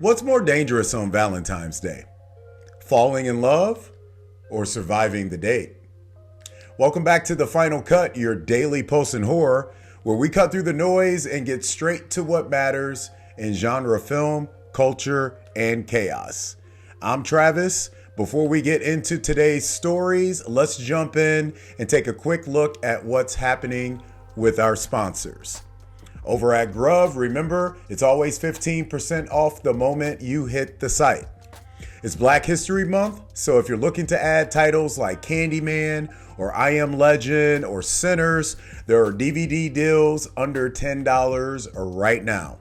What's more dangerous on Valentine's Day? Falling in love or surviving the date? Welcome back to The Final Cut, your daily post in horror, where we cut through the noise and get straight to what matters in genre film, culture, and chaos. I'm Travis. Before we get into today's stories, let's jump in and take a quick look at what's happening with our sponsors. Over at Grub, remember, it's always 15% off the moment you hit the site. It's Black History Month, so if you're looking to add titles like Candyman or I Am Legend or Sinners, there are DVD deals under $10 right now.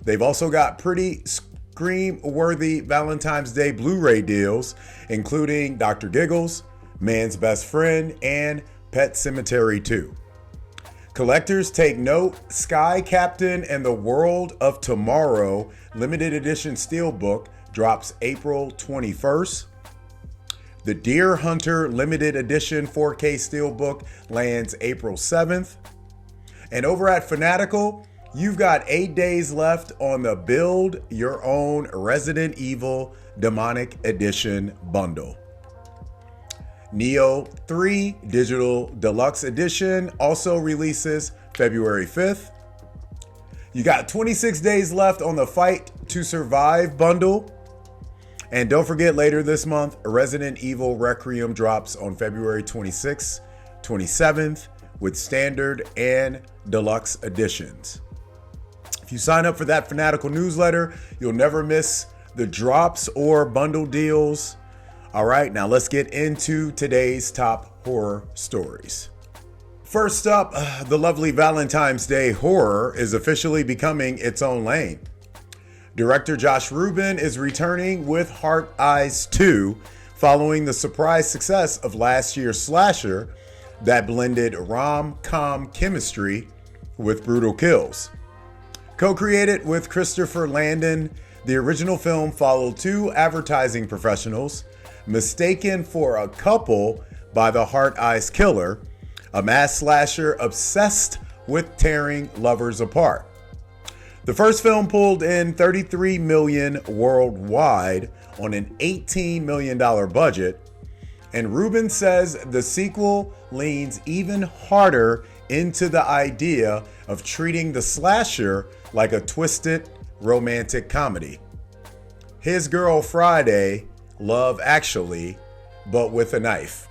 They've also got pretty scream-worthy Valentine's Day Blu-ray deals, including Dr. Giggles, Man's Best Friend, and Pet Sematary 2. Collectors take note, Sky Captain and the World of Tomorrow limited edition steelbook drops April 21st. The Deer Hunter limited edition 4K steelbook lands April 7th. And over at Fanatical, you've got 8 days left on the Build Your Own Resident Evil Demonic Edition bundle. Neo 3 Digital Deluxe Edition also releases February 5th. You got 26 days left on the Fight to Survive bundle. And don't forget, later this month, Resident Evil Requiem drops on February 26th, 27th with standard and deluxe editions. If you sign up for that Fanatical newsletter, you'll never miss the drops or bundle deals. All right, now let's get into today's top horror stories. First up, the lovely Valentine's Day horror is officially becoming its own lane. Director Josh Rubin is returning with Heart Eyes 2 following the surprise success of last year's slasher that blended rom-com chemistry with brutal kills. Co-created with Christopher Landon, the original film followed two advertising professionals mistaken for a couple by the Heart Eyes Killer, a mass slasher obsessed with tearing lovers apart. The first film pulled in $33 million worldwide on an $18 million budget, and Rubin says the sequel leans even harder into the idea of treating the slasher like a twisted romantic comedy. His Girl Friday, Love Actually, but with a knife.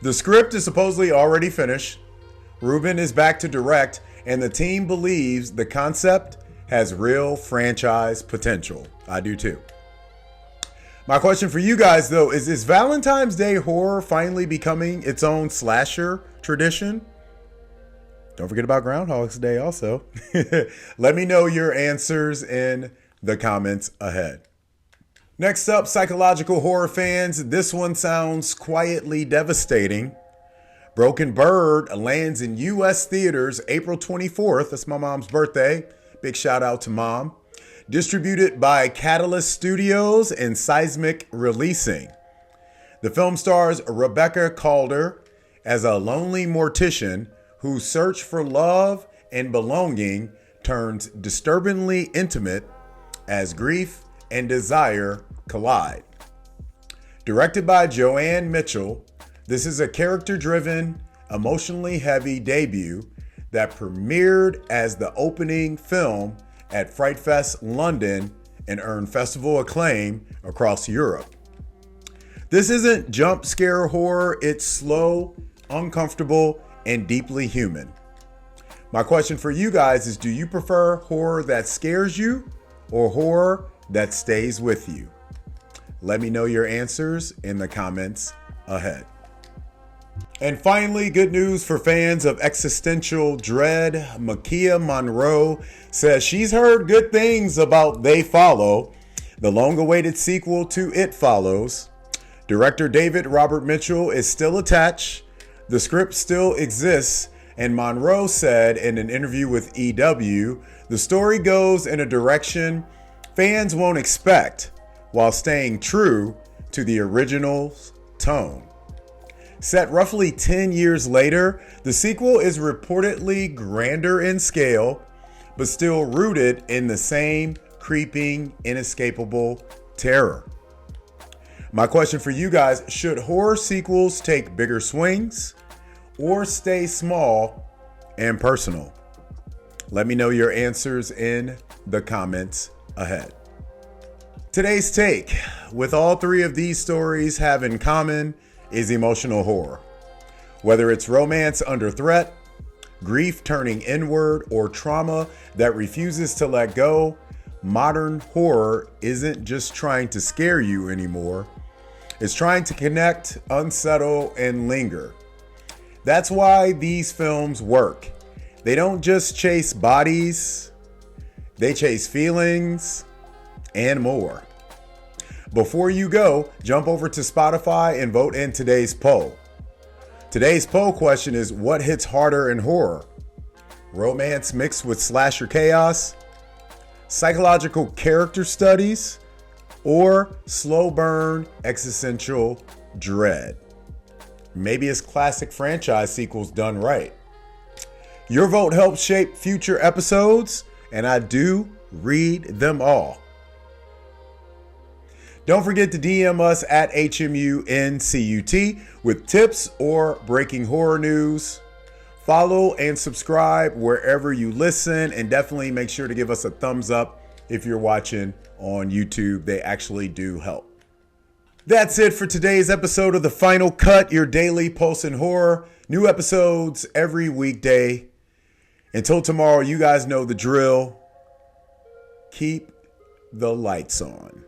The script is supposedly already finished. Rubin is back to direct, and the team believes the concept has real franchise potential. I do too. My question for you guys, though, is Valentine's Day horror finally becoming its own slasher tradition? Don't forget about Groundhog's Day also. Let me know your answers in the comments ahead. Next up, psychological horror fans, this one sounds quietly devastating. Broken Bird lands in U.S. theaters April 24th. That's my mom's birthday. Big shout out to Mom. Distributed by Catalyst Studios and Seismic Releasing. The film stars Rebecca Calder as a lonely mortician whose search for love and belonging turns disturbingly intimate as grief and desire collide. Directed by Joanne Mitchell, this is a character-driven, emotionally heavy debut that premiered as the opening film at Fright Fest London and earned festival acclaim across Europe. This isn't jump scare horror, it's slow, uncomfortable, and deeply human. My question for you guys is, do you prefer horror that scares you or horror that stays with you? Let me know your answers in the comments ahead. And finally, good news for fans of existential dread. Makia Monroe says she's heard good things about They Follow, the long-awaited sequel to It Follows. Director David Robert Mitchell is still attached. The script still exists, and Monroe said in an interview with EW, the story goes in a direction fans won't expect while staying true to the original's tone. Set roughly 10 years later, the sequel is reportedly grander in scale, but still rooted in the same creeping, inescapable terror. My question for you guys, should horror sequels take bigger swings or stay small and personal? Let me know your answers in the comments ahead. Today's take, with all three of these stories have in common, is emotional horror. Whether it's romance under threat, grief turning inward, or trauma that refuses to let go, modern horror isn't just trying to scare you anymore. It's trying to connect, unsettle, and linger. That's why these films work. They don't just chase bodies, they chase feelings and more. Before you go, jump over to Spotify and vote in today's poll. Today's poll question is, what hits harder in horror? Romance mixed with slasher chaos, psychological character studies, or slow burn existential dread? Maybe it's classic franchise sequels done right. Your vote helps shape future episodes, and I do read them all. Don't forget to DM us at HMUNCUT with tips or breaking horror news. Follow and subscribe wherever you listen, and definitely make sure to give us a thumbs up if you're watching on YouTube. They actually do help. That's it for today's episode of The Final Cut, your daily pulse in horror. New episodes every weekday. Until tomorrow, you guys know the drill. Keep the lights on.